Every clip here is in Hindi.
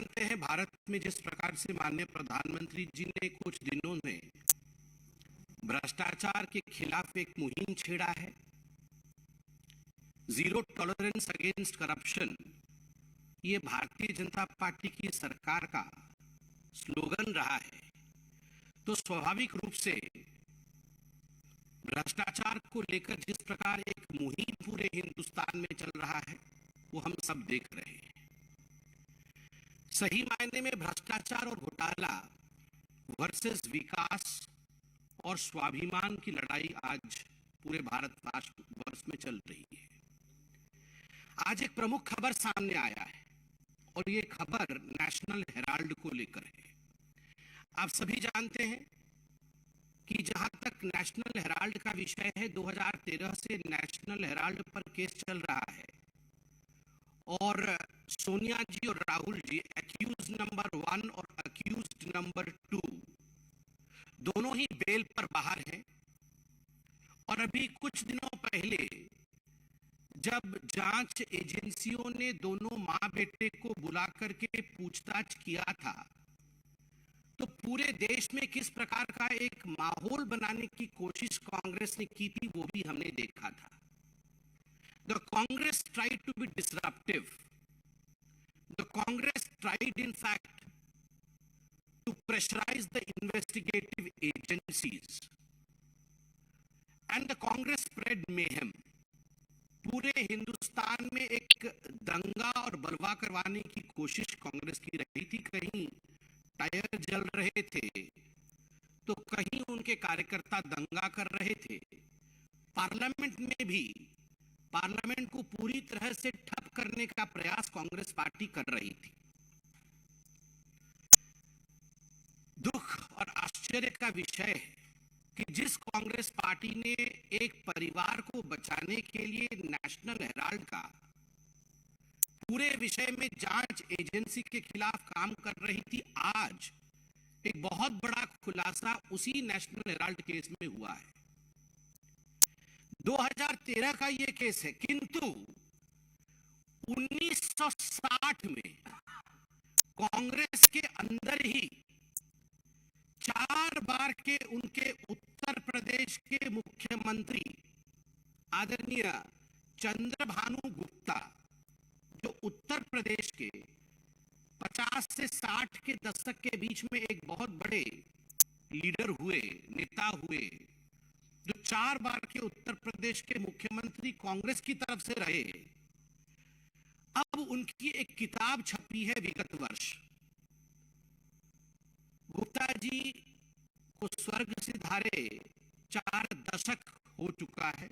जानते हैं भारत में जिस प्रकार से माननीय प्रधानमंत्री जी ने कुछ दिनों में भ्रष्टाचार के खिलाफ एक मुहिम छेड़ा है, जीरो टॉलरेंस अगेंस्ट करप्शन, ये भारतीय जनता पार्टी की सरकार का स्लोगन रहा है। तो स्वाभाविक रूप से भ्रष्टाचार को लेकर जिस प्रकार एक मुहिम पूरे हिंदुस्तान में चल रहा है वो हम सब देख रहे हैं। सही मायने में भ्रष्टाचार और घोटाला वर्सेस विकास और स्वाभिमान की लड़ाई आज पूरे भारतवर्ष में चल रही है। आज एक प्रमुख खबर सामने आया है और ये खबर नेशनल हेराल्ड को लेकर है। आप सभी जानते हैं कि जहां तक नेशनल हेराल्ड का विषय है, 2013 से नेशनल हेराल्ड पर केस चल रहा है और सोनिया जी और राहुल जी एक्यूज नंबर 1 और एक्यूज नंबर 2 दोनों ही बेल पर बाहर हैं। और अभी कुछ दिनों पहले जब जांच एजेंसियों ने दोनों मां बेटे को बुला करके पूछताछ किया था तो पूरे देश में किस प्रकार का एक माहौल बनाने की कोशिश कांग्रेस ने की थी वो भी हमने देखा था। The Congress tried to be disruptive. The Congress tried, in fact, to pressurize the investigative agencies. And the Congress spread mayhem. पूरे हिंदुस्तान में एक दंगा और बलवा करवाने की कोशिश कांग्रेस की रही थी। कहीं टायर जल रहे थे तो कहीं उनके कार्यकर्ता दंगा कर रहे थे। पार्लियामेंट में भी पार्लियामेंट को पूरी तरह से ठप करने का प्रयास कांग्रेस पार्टी कर रही थी। दुख और आश्चर्य का विषय है कि जिस कांग्रेस पार्टी ने एक परिवार को बचाने के लिए नेशनल हेराल्ड का पूरे विषय में जांच एजेंसी के खिलाफ काम कर रही थी, आज एक बहुत बड़ा खुलासा उसी नेशनल हेराल्ड केस में हुआ है। 2013 का यह केस है, किंतु 1960 में कांग्रेस के अंदर ही 4 बार के उनके उत्तर प्रदेश के मुख्यमंत्री आदरणीय चंद्रभानु गुप्ता, जो उत्तर प्रदेश के 50 से 60 के दशक के बीच में एक बहुत बड़े लीडर हुए, नेता हुए, जो 4 बार के उत्तर प्रदेश के मुख्यमंत्री कांग्रेस की तरफ से रहे, अब उनकी एक किताब छपी है विगत वर्ष। गुप्ता जी को स्वर्ग सिधारे 4 दशक हो चुका है,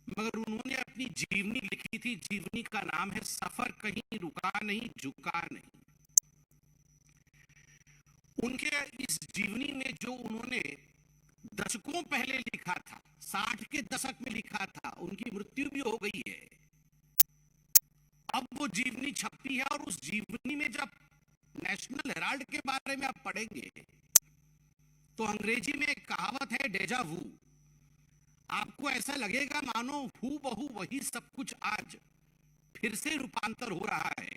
मगर उन्होंने अपनी जीवनी लिखी थी। जीवनी का नाम है सफर कहीं रुका नहीं, झुका नहीं। उनके इस जीवनी में जो उन्होंने दशकों पहले लिखा था, 60 के दशक में लिखा था, उनकी मृत्यु भी हो गई है। अब वो जीवनी छपी है और उस जीवनी में जब नेशनल हेराल्ड के बारे में आप पढ़ेंगे तो अंग्रेजी में एक कहावत है, डेजा वू। आपको ऐसा लगेगा मानो हूबहू वही सब कुछ आज फिर से रूपांतर हो रहा है,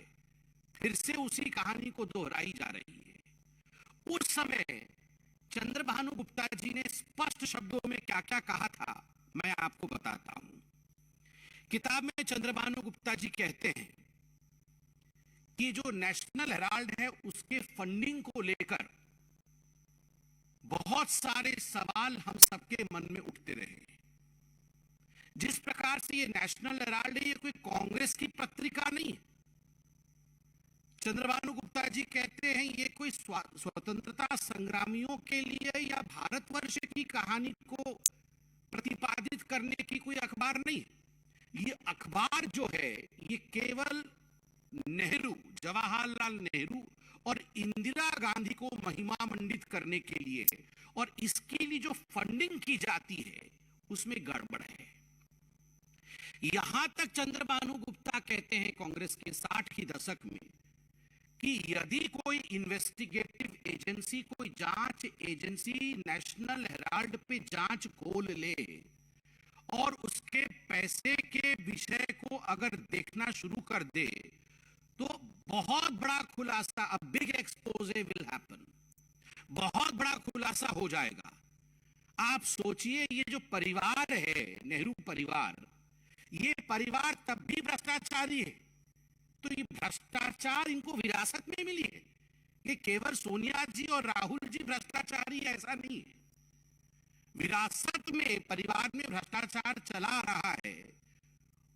फिर से उसी कहानी को दोहराई जा रही है। उस समय चंद्रभानु गुप्ता जी ने स्पष्ट शब्दों में क्या क्या कहा था मैं आपको बताता हूं। किताब में चंद्रभानु गुप्ता जी कहते हैं कि जो नेशनल हेराल्ड है उसके फंडिंग को लेकर बहुत सारे सवाल हम सबके मन में उठते रहे। जिस प्रकार से ये नेशनल हेराल्ड है, ये कोई कांग्रेस की पत्रिका नहीं है। चंद्रभानु गुप्ता जी कहते हैं ये कोई स्वतंत्रता संग्रामियों के लिए या भारतवर्ष की कहानी को प्रतिपादित करने की कोई अखबार नहीं है। ये अखबार जो है ये केवल नेहरू, जवाहरलाल नेहरू और इंदिरा गांधी को महिमा मंडित करने के लिए है और इसके लिए जो फंडिंग की जाती है उसमें गड़बड़ है। यहां तक चंद्रभानु गुप्ता कहते हैं कांग्रेस के 60 की दशक में कि यदि कोई इन्वेस्टिगेटिव एजेंसी, कोई जांच एजेंसी नेशनल हेराल्ड पे जांच खोल ले और उसके पैसे के विषय को अगर देखना शुरू कर दे तो बहुत बड़ा खुलासा, a big exposé will happen, बहुत बड़ा खुलासा हो जाएगा। आप सोचिए, ये जो परिवार है नेहरू परिवार, ये परिवार तब भी भ्रष्टाचारी है। तो ये भ्रष्टाचार इनको विरासत में मिली है। ये केवल सोनिया जी और राहुल जी भ्रष्टाचारी, ऐसा नहीं है। विरासत में परिवार में भ्रष्टाचार चला रहा है।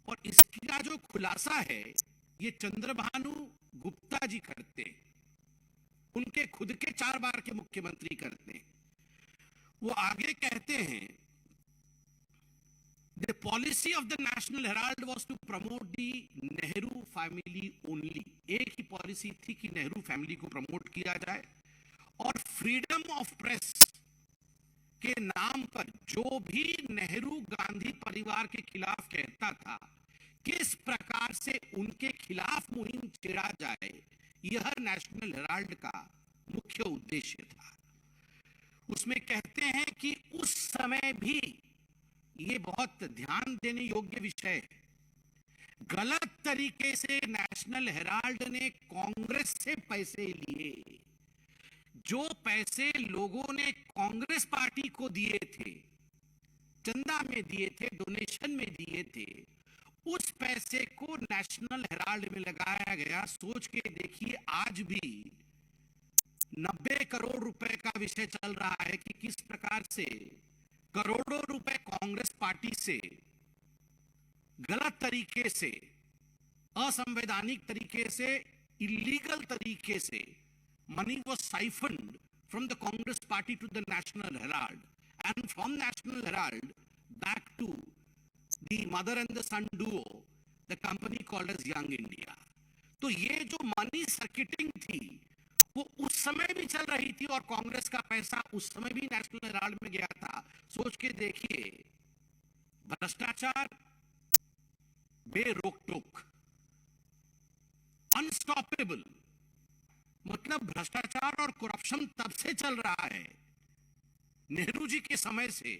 और इसका जो खुलासा है ये चंद्रभानु गुप्ता जी करते हैं, उनके खुद के 4 बार के मुख्यमंत्री करते हैं। वो आगे कहते हैं, the policy of the National Herald was to promote the Nehru family only. एक ही पॉलिसी थी कि नेहरू फैमिली को प्रमोट किया जाए, और फ्रीडम ऑफ प्रेस के नाम पर जो भी नेहरू गांधी परिवार के खिलाफ कहता था, किस प्रकार से उनके खिलाफ मुहिम छेड़ा जाए, यह नेशनल हेराल्ड का मुख्य उद्देश्य था। उसमें कहते हैं कि उस समय भी, ये बहुत ध्यान देने योग्य विषय है, गलत तरीके से नेशनल हेराल्ड ने कांग्रेस से पैसे लिए। जो पैसे लोगों ने कांग्रेस पार्टी को दिए थे, चंदा में दिए थे, डोनेशन में दिए थे, उस पैसे को नेशनल हेराल्ड में लगाया गया। सोच के देखिए, आज भी 90 करोड़ रुपए का विषय चल रहा है कि किस प्रकार से करोड़ों रुपए कांग्रेस पार्टी से गलत तरीके से, असंवैधानिक तरीके से, इलीगल तरीके से money was siphoned from the Congress party to the National Herald, and from National Herald back to the mother and the son duo, the company called as Young India. तो ये जो मनी सर्किटिंग थी वो उस समय भी चल रही थी, और कांग्रेस का पैसा उस समय भी नेशनल हेराल्ड में गया था। सोच के देखिए, भ्रष्टाचार बेरोक टोक, अनस्टॉपेबल, मतलब भ्रष्टाचार और करप्शन तब से चल रहा है, नेहरू जी के समय से।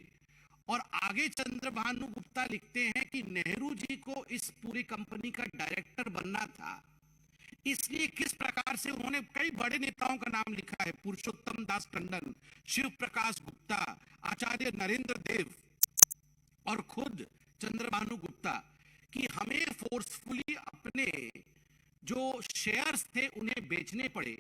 और आगे चंद्रभानु गुप्ता लिखते हैं कि नेहरू जी को इस पूरी कंपनी का डायरेक्टर बनना था, इसलिए किस प्रकार से उन्होंने कई बड़े नेताओं का नाम लिखा है, पुरुषोत्तम दास टंडन, शिव प्रकाश गुप्ता, आचार्य नरेंद्र देव और खुद चंद्रभानु गुप्ता, कि हमें फोर्सफुली अपने जो शेयर्स थे उन्हें बेचने पड़े,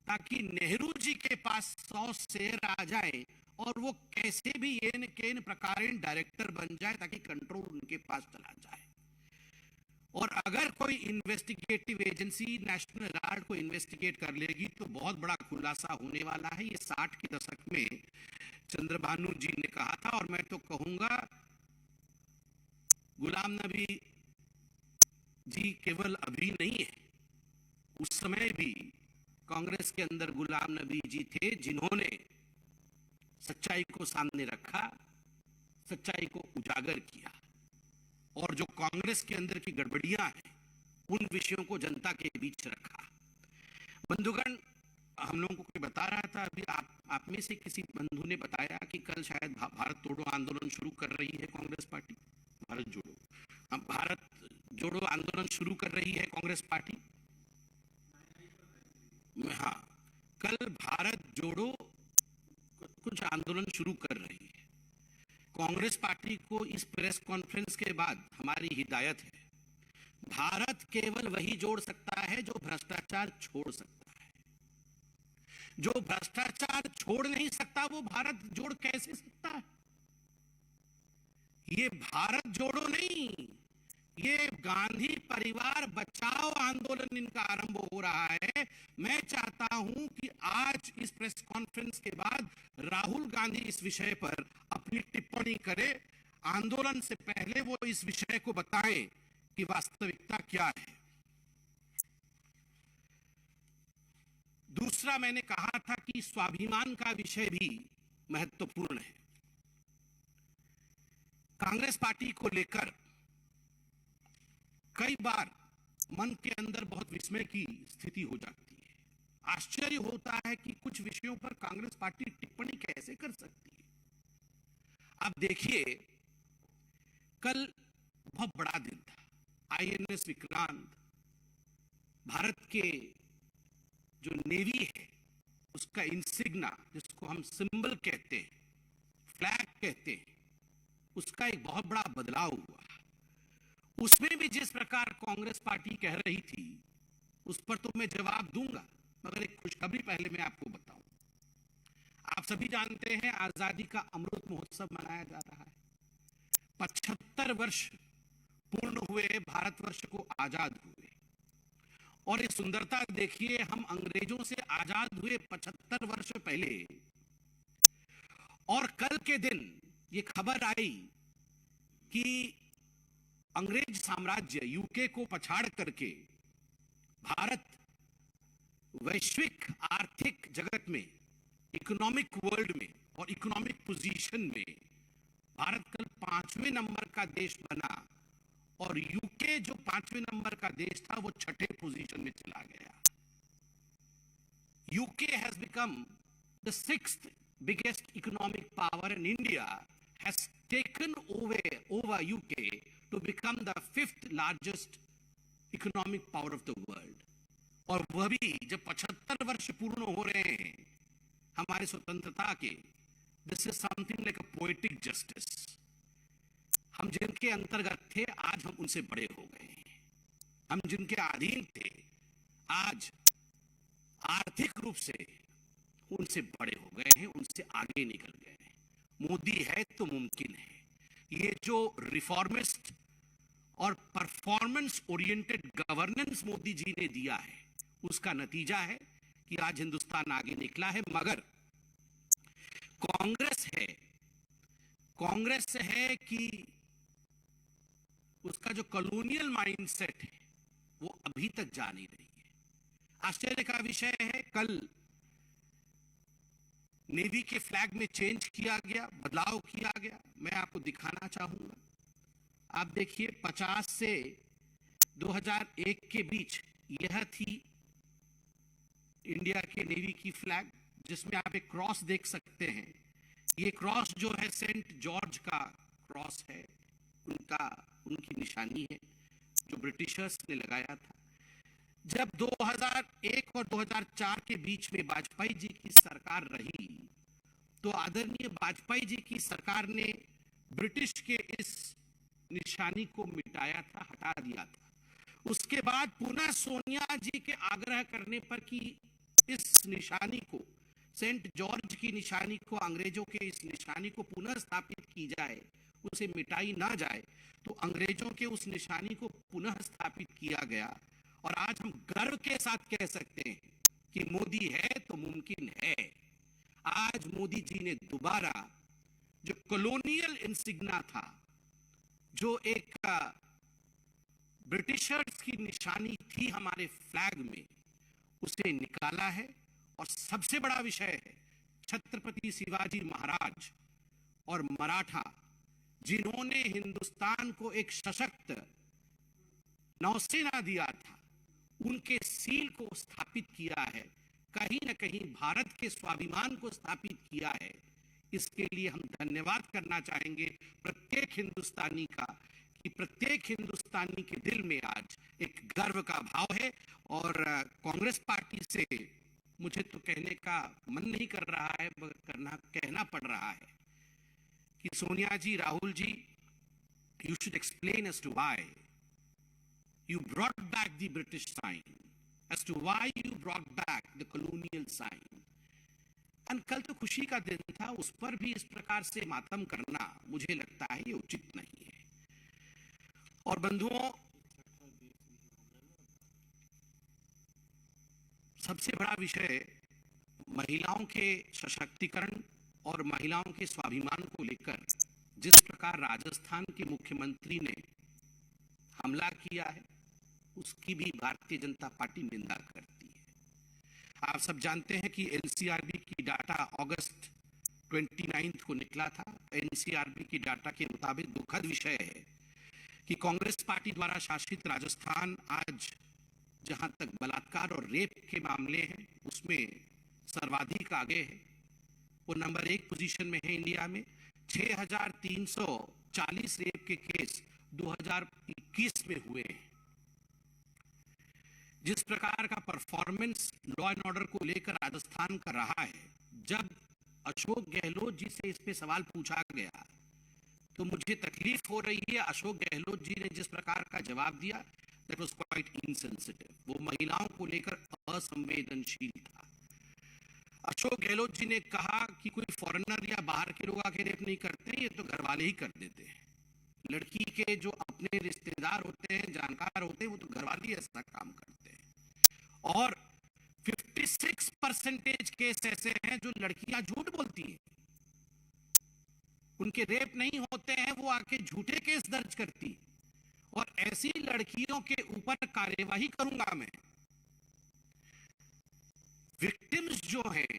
ताकि नेहरू जी के पास 100 शेयर आ जाए और वो कैसे भी येन केन प्रकारेण डायरेक्टर बन जाए, ताकि कंट्रोल उनके पास चला जाए। और अगर कोई इन्वेस्टिगेटिव एजेंसी नेशनल हेराल्ड को इन्वेस्टिगेट कर लेगी तो बहुत बड़ा खुलासा होने वाला है। ये 60 के दशक में चंद्रभानु जी ने कहा था, और मैं तो कहूंगा गुलाम नबी जी केवल अभी नहीं है, उस समय भी कांग्रेस के अंदर गुलाम नबी जी थे, जिन्होंने सच्चाई को सामने रखा, सच्चाई को उजागर किया, और जो कांग्रेस के अंदर की गड़बड़ियां हैं उन विषयों को जनता के बीच रखा। बंधुगण, हम लोगों को कोई बता रहा था अभी, आप में से किसी बंधु ने बताया कि कल शायद भारत तोड़ो आंदोलन शुरू कर रही है कांग्रेस पार्टी। भारत जोड़ो आंदोलन शुरू कर रही है कांग्रेस पार्टी। हाँ, कल भारत जोड़ो कुछ आंदोलन शुरू कर रही है कांग्रेस पार्टी को। इस प्रेस कॉन्फ्रेंस के बाद हमारी हिदायत है, भारत केवल वही जोड़ सकता है जो भ्रष्टाचार छोड़ सकता है। जो भ्रष्टाचार छोड़ नहीं सकता वो भारत जोड़ कैसे सकता है? ये भारत जोड़ो नहीं, ये गांधी परिवार बचाओ आंदोलन इनका आरंभ हो रहा है। मैं चाहता हूं कि आज इस प्रेस कॉन्फ्रेंस के बाद राहुल गांधी इस विषय पर अपनी टिप्पणी करे। आंदोलन से पहले वो इस विषय को बताएं कि वास्तविकता क्या है। दूसरा, मैंने कहा था कि स्वाभिमान का विषय भी महत्वपूर्ण है। कांग्रेस पार्टी को लेकर कई बार मन के अंदर बहुत विस्मय की स्थिति हो जाती है। आश्चर्य होता है कि कुछ विषयों पर कांग्रेस पार्टी टिप्पणी कैसे कर सकती है। अब देखिए, कल बहुत बड़ा दिन था। आईएनएस विक्रांत भारत के जो नेवी है उसका इंसिग्ना, जिसको हम सिंबल कहते हैं, फ्लैग कहते हैं, उसका एक बहुत बड़ा बदलाव हुआ। उसमें भी जिस प्रकार कांग्रेस पार्टी कह रही थी, उस पर तो मैं जवाब दूंगा, मगर एक खुशखबरी पहले मैं आपको बताऊं। आप सभी जानते हैं आजादी का अमृत महोत्सव मनाया जा रहा है। 75 वर्ष पूर्ण हुए भारतवर्ष को आजाद हुए, और ये सुंदरता देखिए, हम अंग्रेजों से आजाद हुए 75 वर्ष पहले, और कल के दिन ये खबर आई कि अंग्रेज साम्राज्य यूके को पछाड़ करके भारत वैश्विक आर्थिक जगत में, इकोनॉमिक वर्ल्ड में और इकोनॉमिक पोजीशन में भारत कल 5वें नंबर का देश बना, और यूके जो 5वें नंबर का देश था वो 6ठे पोजीशन में चला गया। UK has become the 6th biggest economic power, and India has taken over UK to become the 5th largest economic power of the world. और वह भी जब 75 वर्ष पूर्ण हो रहे हैं हमारे स्वतंत्रता के, this is something like a poetic justice. हम जिनके अंतर्गत थे आज हम उनसे बड़े हो गए हैं, हम जिनके अधीन थे आज आर्थिक रूप से उनसे बड़े हो गए हैं, उनसे आगे निकल गए हैं। मोदी है तो मुमकिन है। ये जो रिफॉर्मिस्ट और performance oriented governance Modi ji ने दिया है, उसका नतीजा है कि आज हिंदुस्तान आगे निकला है। मगर कांग्रेस है कि उसका जो कॉलोनियल माइंडसेट है वो अभी तक जा नहीं रही है। आश्चर्य का विषय है, कल नेवी के फ्लैग में चेंज किया गया, बदलाव किया गया। मैं आपको दिखाना चाहूंगा, आप देखिए 50 से 2001 के बीच यह थी इंडिया के नेवी की फ्लैग, जिसमें आप एक क्रॉस देख सकते हैं। ये क्रॉस जो है सेंट जॉर्ज का क्रॉस है, उनकी निशानी है जो ब्रिटिशर्स ने लगाया था। जब 2001 और 2004 के बीच में वाजपेयी जी की सरकार रही, तो आदरणीय वाजपेयी जी की सरकार ने ब्रिटिश के इस निशानी को मिटाया था, हटा दिया था। उसके बाद पुनः सोनिया जी के आग्रह करने पर कि इस निशानी को, सेंट जॉर्ज की निशानी को, अंग्रेजों के इस निशानी को पुनः स्थापित की जाए, उसे मिटाई ना जाए, तो अंग्रेजों के उस निशानी को पुनः स्थापित किया गया। और आज हम गर्व के साथ कह सकते हैं कि मोदी है तो मुमकिन है। आज मोदी जी ने दोबारा जो कॉलोनियल इंसिग्ना था, जो एक ब्रिटिशर्स की निशानी थी हमारे फ्लैग में, उसे निकाला है। और सबसे बड़ा विषय है छत्रपति शिवाजी महाराज और मराठा, जिन्होंने हिंदुस्तान को एक सशक्त नौसेना दिया था, उनके सील को स्थापित किया है, कहीं न कहीं भारत के स्वाभिमान को स्थापित किया है। इसके लिए हम धन्यवाद करना चाहेंगे प्रत्येक हिंदुस्तानी का, कि प्रत्येक हिंदुस्तानी के दिल में आज एक गर्व का भाव है। और कांग्रेस पार्टी से मुझे तो कहने का मन नहीं कर रहा है, कहना पड़ रहा है कि सोनिया जी, Rahul ji, you should explain as to why you brought back the British sign, as to why you brought back the colonial sign. And कल तो खुशी का दिन था, उस पर भी इस प्रकार से मातम करना मुझे लगता है ये उचित नहीं है। और बंधुओं, सबसे बड़ा विषय महिलाओं के सशक्तिकरण और महिलाओं के स्वाभिमान को लेकर जिस प्रकार राजस्थान के मुख्यमंत्री ने हमला किया है, उसकी भी भारतीय जनता पार्टी निंदा करती है। आप सब जानते हैं कि एनसीआरबी की डाटा अगस्त 29 को निकला था। एनसीआरबी की डाटा के मुताबिक दुखद विषय है कि कांग्रेस पार्टी द्वारा शासित राजस्थान आज जहां तक बलात्कार और रेप के मामले हैं उसमें सर्वाधिक आगे है। वो नंबर 1 पोजीशन में है इंडिया में। 6340 रेप के केस 2021 में हुए हैं। जिस प्रकार का परफॉर्मेंस लॉ एंड ऑर्डर को लेकर राजस्थान का रहा है, जब अशोक गहलोत जी से इस पे सवाल पूछा गया तो मुझे तकलीफ हो रही है। अशोक गहलोत जी ने जिस प्रकार का जवाब दिया, दैट वाज क्वाइट इनसेंसिटिव। वो महिलाओं को लेकर असंवेदनशील था। अशोक गहलोत जी ने कहा कि कोई फॉरेनर या बाहर के लोग आके रेप नहीं करते, ये तो घर वाले ही कर देते हैं। लड़की के जो अपने रिश्तेदार होते हैं, जानकार होते हैं, वो तो घर वाले ही ऐसा काम करते हैं। और 56% केस ऐसे हैं जो लड़कियां झूठ बोलती हैं, उनके रेप नहीं होते हैं, वो आके झूठे केस दर्ज करती। और ऐसी लड़कियों के ऊपर कार्यवाही करूंगा मैं। विक्टिम्स जो हैं,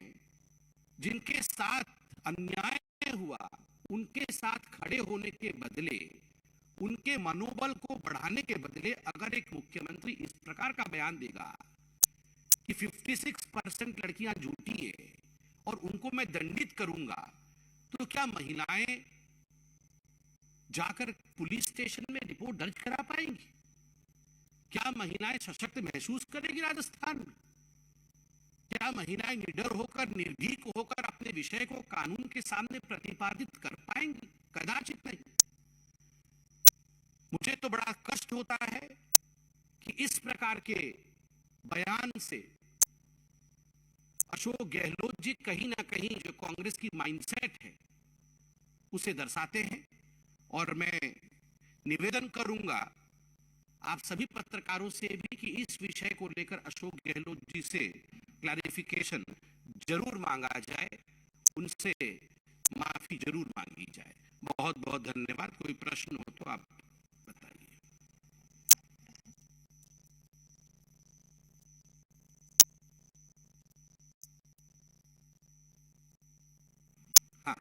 जिनके साथ अन्याय हुआ, उनके साथ खड़े होने के बदले, उनके मनोबल को बढ़ाने के बदले अगर एक मुख्यमंत्री इस प्रकार का बयान देगा कि 56% लड़कियां झूठी है और उनको मैं दंडित करूंगा, तो क्या महिलाएं जाकर पुलिस स्टेशन में रिपोर्ट दर्ज करा पाएंगी? क्या महिलाएं सशक्त महसूस करेंगी राजस्थान में? क्या महिलाएं निडर होकर, निर्भीक होकर अपने विषय को कानून के सामने प्रतिपादित कर पाएंगी? कदाचित नहीं। मुझे तो बड़ा कष्ट होता है कि इस प्रकार के बयान से अशोक गहलोत जी कहीं ना कहीं जो कांग्रेस की माइंडसेट है उसे दर्शाते हैं। और मैं निवेदन करूंगा आप सभी पत्रकारों से भी कि इस विषय को लेकर अशोक गहलोत जी से क्लैरिफिकेशन जरूर मांगा जाए, उनसे माफी जरूर मांगी जाए। बहुत बहुत धन्यवाद। कोई प्रश्न हो तो आप बताइए। हाँ,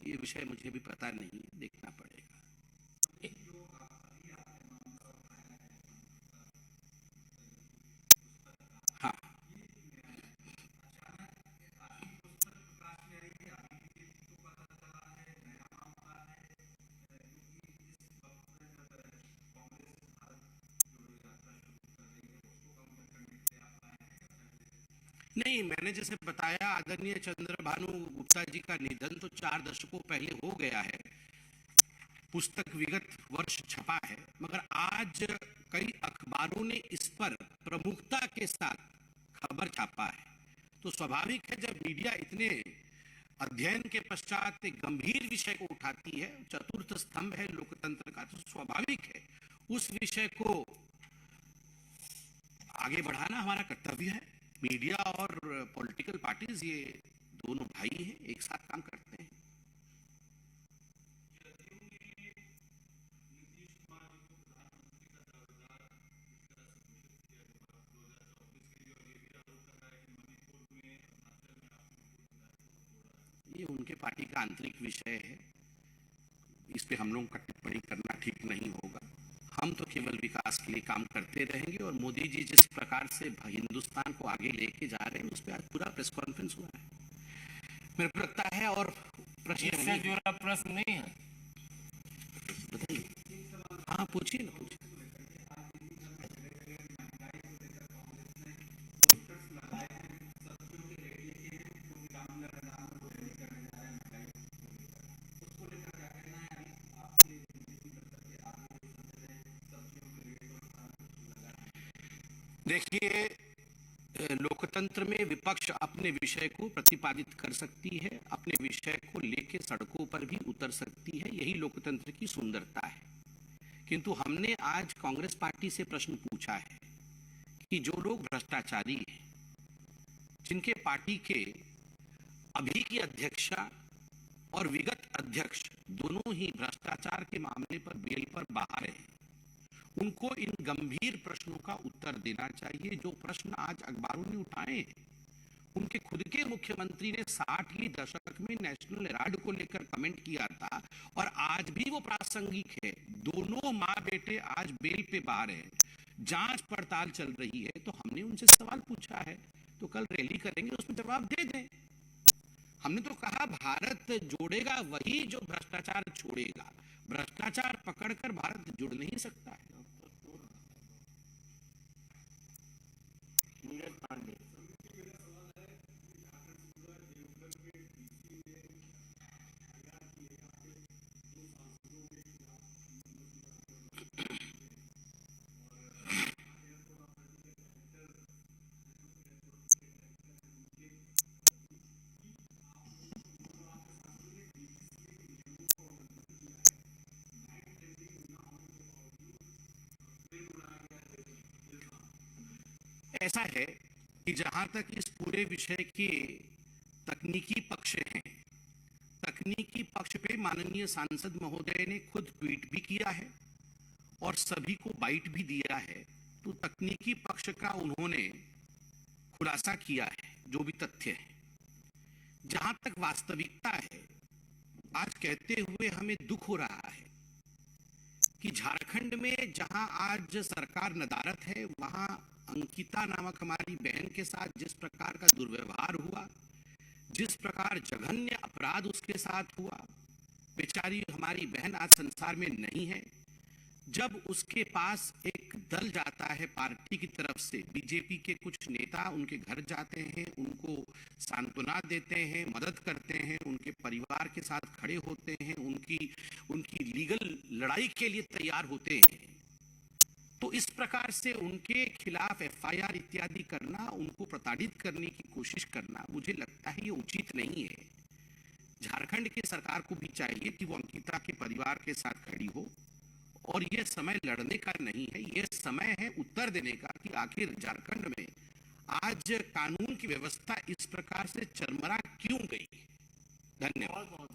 ये विषय मुझे भी पता नहीं, देखना पड़ेगा। हाँ, नहीं, मैंने जैसे बताया, आदरणीय चंद्रभानु गुप्ता जी का निधन तो 4 दशकों पहले हो गया है। पुस्तक विगत वर्ष छपा है, मगर आज कई अखबारों ने इस पर प्रमुखता के साथ खबर छापा है। तो स्वाभाविक है जब मीडिया इतने अध्ययन के पश्चात एक गंभीर विषय को उठाती है, चतुर्थ स्तंभ है लोकतंत्र का, तो स्वाभाविक है उस विषय को आगे बढ़ाना हमारा कर्तव्य है। मीडिया और पॉलिटिकल पार्टीज ये दोनों भाई हैं, एक साथ काम करते हैं। ये उनके पार्टी का आंतरिक विषय है, इस पे हम लोगों का टिप्पणी करना ठीक नहीं होगा। हम तो केवल विकास के लिए काम करते रहेंगे। और मोदी जी जिस प्रकार से हिंदुस्तान को आगे लेके जा रहे हैं, उस पर आज पूरा प्रेस कॉन्फ्रेंस हुआ है, मेरे को लगता है। और प्रश्न इससे जुड़ा प्रश्न नहीं है, बताइए। हाँ, पूछिए ना, पूछिए। देखिए, लोकतंत्र में विपक्ष अपने विषय को प्रतिपादित कर सकती है, अपने विषय को लेके सड़कों पर भी उतर सकती है, यही लोकतंत्र की सुंदरता है। किंतु हमने आज कांग्रेस पार्टी से प्रश्न पूछा है कि जो लोग भ्रष्टाचारी हैं, जिनके पार्टी के अभी की अध्यक्षा और विगत अध्यक्ष दोनों ही भ्रष्टाचार के मामले पर बेल पर बाहर हैं, उनको इन गंभीर प्रश्नों का उत्तर देना चाहिए। जो प्रश्न आज अखबारों ने उठाए हैं, उनके खुद के मुख्यमंत्री ने 60 के दशक में नेशनल हेराल्ड को लेकर कमेंट किया था और आज भी वो प्रासंगिक है। दोनों माँ बेटे आज बेल पे बाहर हैं। जांच पड़ताल चल रही है, तो हमने उनसे सवाल पूछा है, तो कल रैली करेंगे, उसमें जवाब दे दें। हमने तो कहा भारत जोड़ेगा वही जो भ्रष्टाचार छोड़ेगा। भ्रष्टाचार पकड़कर भारत जुड़ नहीं सकता है। नीरज पांडे। ऐसा है कि जहां तक इस पूरे विषय के तकनीकी पक्ष हैं, तकनीकी पक्ष पे माननीय सांसद महोदय ने खुद ट्वीट भी किया है और सभी को बाइट भी दिया है। तो तकनीकी पक्ष का उन्होंने खुलासा किया है, जो भी तथ्य है। जहां तक वास्तविकता है, आज कहते हुए हमें दुख हो रहा है कि झारखंड में जहां आज सरकार नदारत है, वहां अंकिता नामक हमारी बहन के साथ जिस प्रकार का दुर्व्यवहार हुआ, जिस प्रकार जघन्य अपराध उसके साथ हुआ, बेचारी हमारी बहन आज संसार में नहीं है। जब उसके पास एक दल जाता है पार्टी की तरफ से, बीजेपी के कुछ नेता उनके घर जाते हैं, उनको सांत्वना देते हैं, मदद करते हैं, उनके परिवार के साथ खड़े होते हैं, उनकी लीगल लड़ाई के लिए तैयार होते हैं, तो इस प्रकार से उनके खिलाफ एफआईआर इत्यादि करना, उनको प्रताड़ित करने की कोशिश करना, मुझे लगता है ये उचित नहीं है। झारखंड की सरकार को भी चाहिए कि वो अंकिता के परिवार के साथ खड़ी हो, और यह समय लड़ने का नहीं है, यह समय है उत्तर देने का कि आखिर झारखंड में आज कानून की व्यवस्था इस प्रकार से चरमरा क्यों गई। धन्यवाद।